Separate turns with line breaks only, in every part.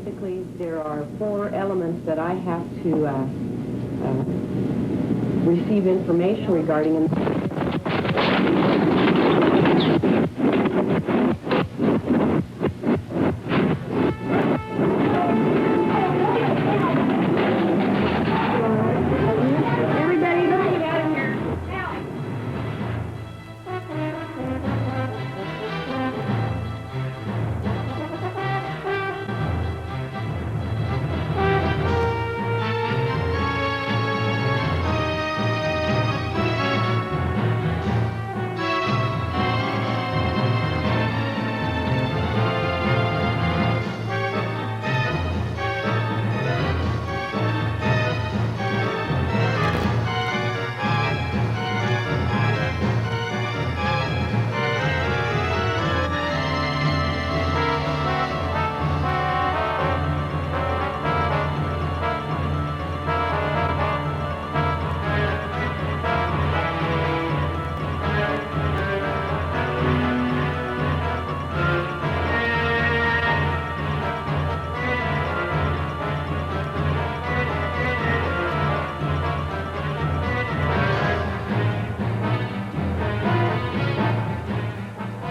Basically, there are 4 elements that I have to receive information regarding.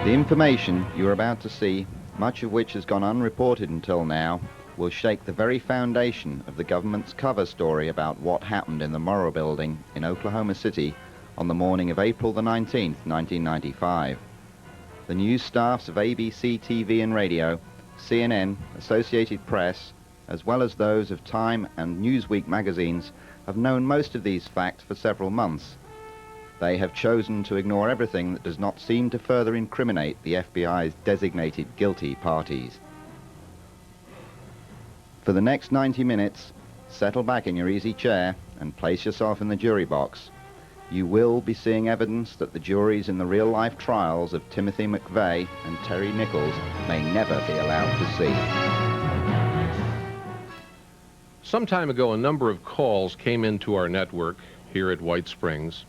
The information you are about to see, much of which has gone unreported until now, will shake the very foundation of the government's cover story about what happened in the Murrah Building in Oklahoma City on the morning of April the 19th, 1995. The news staffs of ABC TV and radio, CNN, Associated Press, as well as those of Time and Newsweek magazines, have known most of these facts for several months. They have chosen to ignore everything that does not seem to further incriminate the FBI's designated guilty parties. For the next 90 minutes, settle back in your easy chair and place yourself in the jury box. You will be seeing evidence that the juries in the real-life trials of Timothy McVeigh and Terry Nichols may never be allowed to see.
Some time ago, a number of calls came into our network here at White Springs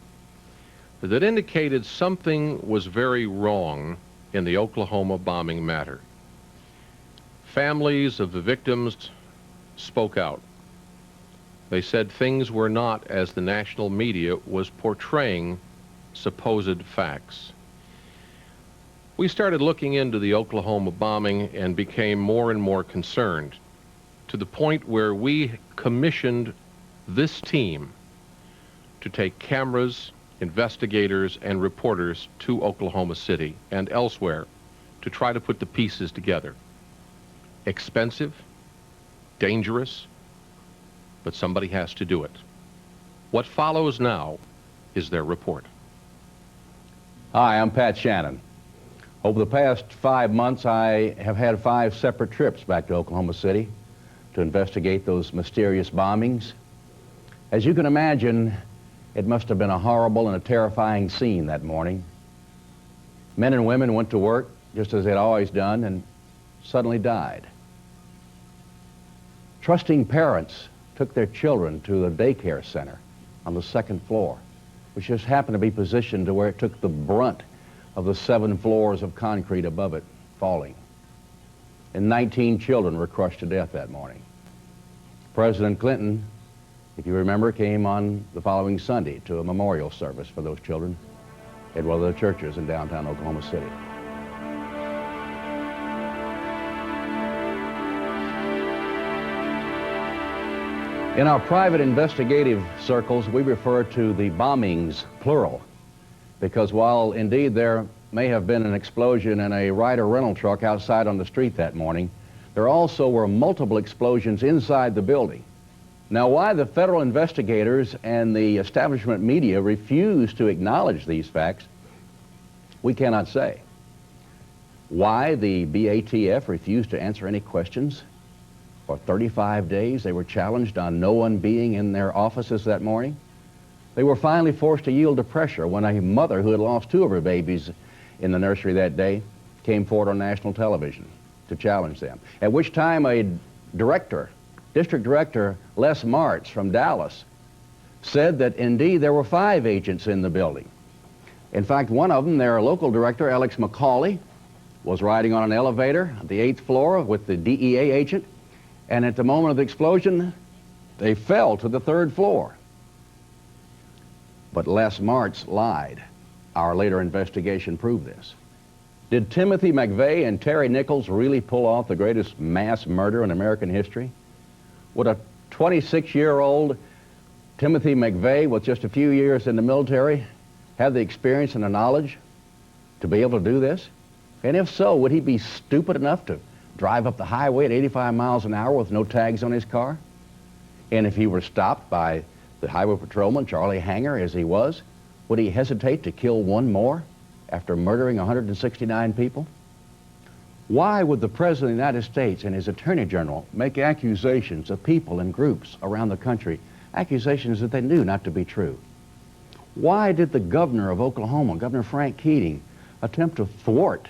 that indicated something was very wrong in the Oklahoma bombing matter. Families of the victims spoke out. They said things were not as the national media was portraying supposed facts. We started looking into the Oklahoma bombing and became more and more concerned, to the point where we commissioned this team to take cameras, investigators, and reporters to Oklahoma City and elsewhere to try to put the pieces together. Expensive, dangerous, but somebody has to do it. What follows now is their report.
Hi, I'm Pat Shannan. Over the past 5 months, I have had 5 separate trips back to Oklahoma City to investigate those mysterious bombings. As you can imagine, it must have been a horrible and a terrifying scene that morning. Men and women went to work just as they'd always done and suddenly died. Trusting parents took their children to the daycare center on the 2nd floor, which just happened to be positioned to where it took the brunt of the 7 floors of concrete above it falling. And 19 children were crushed to death that morning. President Clinton, if you remember, came on the following Sunday to a memorial service for those children at one of the churches in downtown Oklahoma City. In our private investigative circles, we refer to the bombings, plural, because while indeed there may have been an explosion in a Ryder rental truck outside on the street that morning, there also were multiple explosions inside the building. Now, why the federal investigators and the establishment media refuse to acknowledge these facts, we cannot say. Why the BATF refused to answer any questions? For 35 days, they were challenged on no one being in their offices that morning. They were finally forced to yield to pressure when a mother who had lost 2 of her babies in the nursery that day came forward on national television to challenge them. At which time a District Director Les Martz from Dallas said that indeed there were 5 agents in the building. In fact, one of them, their local director, Alex McCauley, was riding on an elevator at the 8th floor with the DEA agent, And at the moment of the explosion, they fell to the 3rd floor. But Les Martz lied. Our later investigation proved this. Did Timothy McVeigh and Terry Nichols really pull off the greatest mass murder in American history? Would a 26-year-old Timothy McVeigh, with just a few years in the military, have the experience and the knowledge to be able to do this? And if so, would he be stupid enough to drive up the highway at 85 miles an hour with no tags on his car? And if he were stopped by the highway patrolman, Charlie Hanger, as he was, would he hesitate to kill one more after murdering 169 people? Why would the President of the United States and his Attorney General make accusations of people and groups around the country, accusations that they knew not to be true? Why did the governor of Oklahoma, Governor Frank Keating, attempt to thwart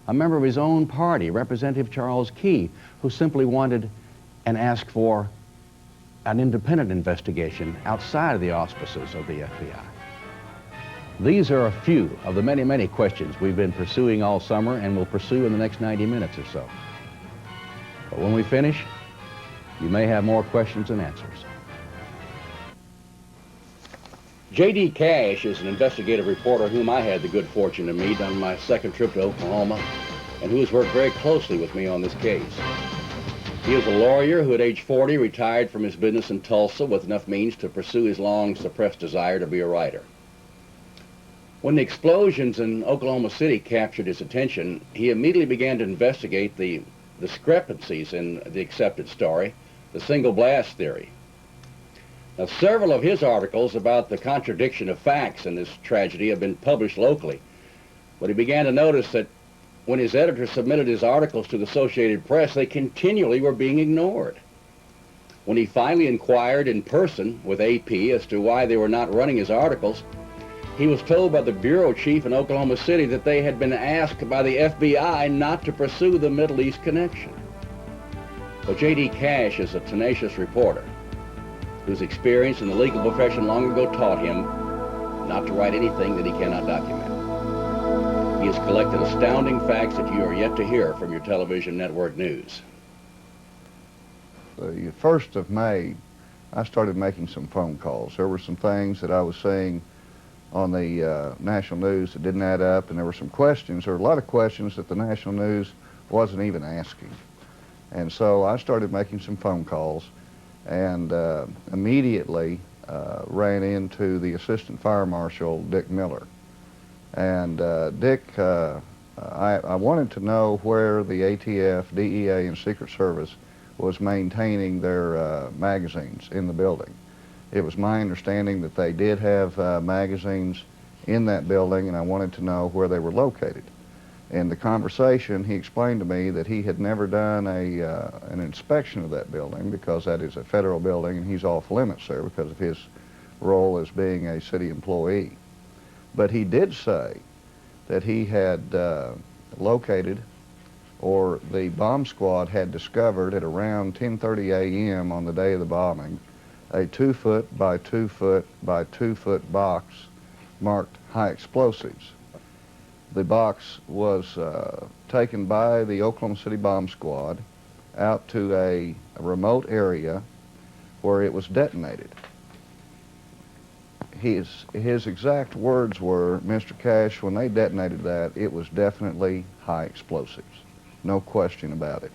a member of his own party, Representative Charles Key, who simply wanted and asked for an independent investigation outside of the auspices of the FBI? These are a few of the many, many questions we've been pursuing all summer and will pursue in the next 90 minutes or so. But when we finish, you may have more questions than answers. J.D. Cash is an investigative reporter whom I had the good fortune to meet on my second trip to Oklahoma and who has worked very closely with me on this case. He is a lawyer who at age 40 retired from his business in Tulsa with enough means to pursue his long-suppressed desire to be a writer. When the explosions in Oklahoma City captured his attention, he immediately began to investigate the discrepancies in the accepted story, the single blast theory. Now, several of his articles about the contradiction of facts in this tragedy have been published locally, but he began to notice that when his editor submitted his articles to the Associated Press, they continually were being ignored. When he finally inquired in person with AP as to why they were not running his articles, he was told by the bureau chief in Oklahoma City that they had been asked by the FBI not to pursue the Middle East connection. But J.D. Cash is a tenacious reporter whose experience in the legal profession long ago taught him not to write anything that he cannot document. He has collected astounding facts that you are yet to hear from your television network news.
The 1st of May, I started making some phone calls. There were some things that I was seeing on the national news that didn't add up, and there were some questions. There were a lot of questions that the national news wasn't even asking. And so I started making some phone calls and immediately ran into the Assistant Fire Marshal, Dick Miller. And Dick, I wanted to know where the ATF, DEA, and Secret Service was maintaining their magazines in the building. It was my understanding that they did have magazines in that building, and I wanted to know where they were located. In the conversation, he explained to me that he had never done an inspection of that building because that is a federal building and he's off limits there because of his role as being a city employee. But he did say that he had located, or the bomb squad had discovered at around 10:30 a.m. on the day of the bombing, a 2-foot by 2-foot by 2-foot box marked high explosives. The box was taken by the Oklahoma City bomb squad out to a remote area where it was detonated. His exact words were, Mr. Cash, when they detonated that, it was definitely high explosives. No question about it.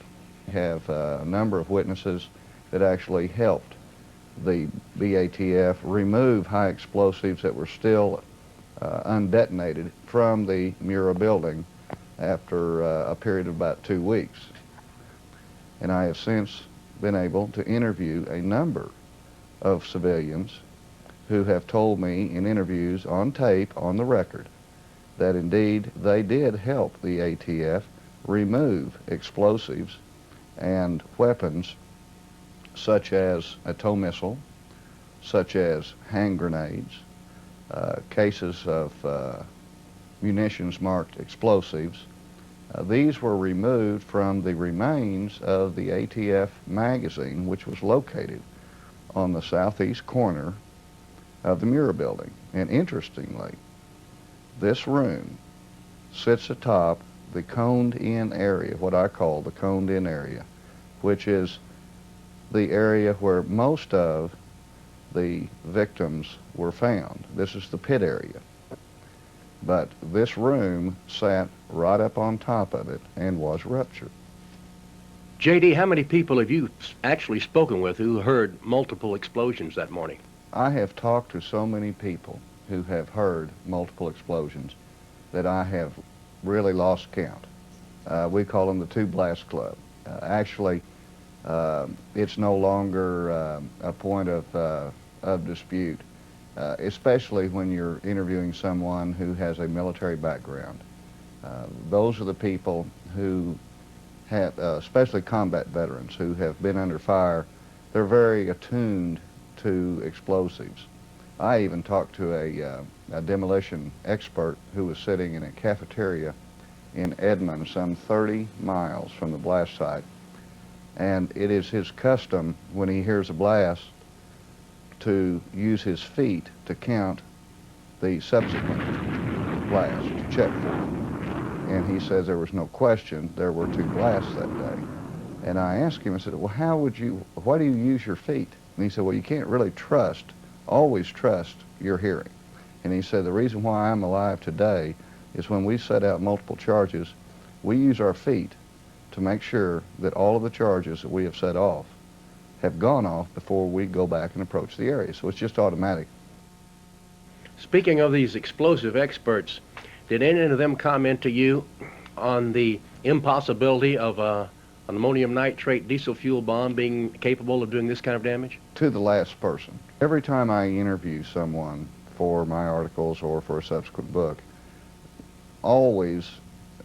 We have a number of witnesses that actually helped the BATF remove high explosives that were still undetonated from the Murrah building after a period of about 2 weeks. And I have since been able to interview a number of civilians who have told me in interviews on tape, on the record, that indeed they did help the ATF remove explosives and weapons such as a tow missile, such as hand grenades, cases of munitions marked explosives. These were removed from the remains of the ATF magazine, which was located on the southeast corner of the Murrah building. And interestingly, this room sits atop the coned-in area, what I call the coned-in area, which is the area where most of the victims were found. This is the pit area. But this room sat right up on top of it and was ruptured.
J.D., how many people have you actually spoken with who heard multiple explosions that morning?
I have talked to so many people who have heard multiple explosions that I have really lost count. We call them the Two Blast Club. Actually, it's no longer a point of dispute, especially when you're interviewing someone who has a military background. Those are the people who have, especially combat veterans who have been under fire. They're very attuned to explosives. I even talked to a demolition expert who was sitting in a cafeteria in Edmond, some 30 miles from the blast site. And it is his custom, when he hears a blast, to use his feet to count the subsequent blast, to check for it. And he says there was no question there were 2 blasts that day. And I asked him, I said, well, why do you use your feet? And he said, well, you can't really always trust your hearing. And he said, the reason why I'm alive today is when we set out multiple charges, we use our feet to make sure that all of the charges that we have set off have gone off before we go back and approach the area. So it's just automatic.
Speaking of these explosive experts, did any of them comment to you on the impossibility of an ammonium nitrate diesel fuel bomb being capable of doing this kind of damage?
To the last person. Every time I interview someone for my articles or for a subsequent book, always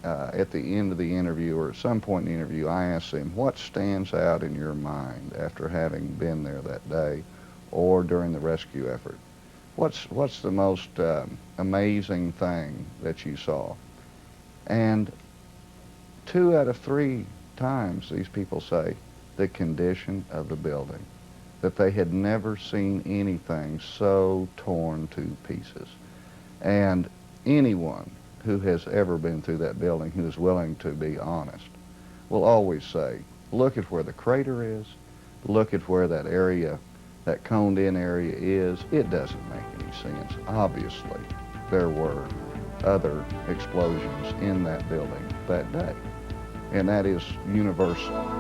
at the end of the interview or at some point in the interview, I ask them, what stands out in your mind after having been there that day or during the rescue effort? What's the most amazing thing that you saw? And 2 out of 3 times these people say the condition of the building, that they had never seen anything so torn to pieces. And anyone who has ever been through that building who is willing to be honest will always say, look at where the crater is, look at where that area, that coned in area is. It doesn't make any sense. Obviously, there were other explosions in that building that day, and that is universal.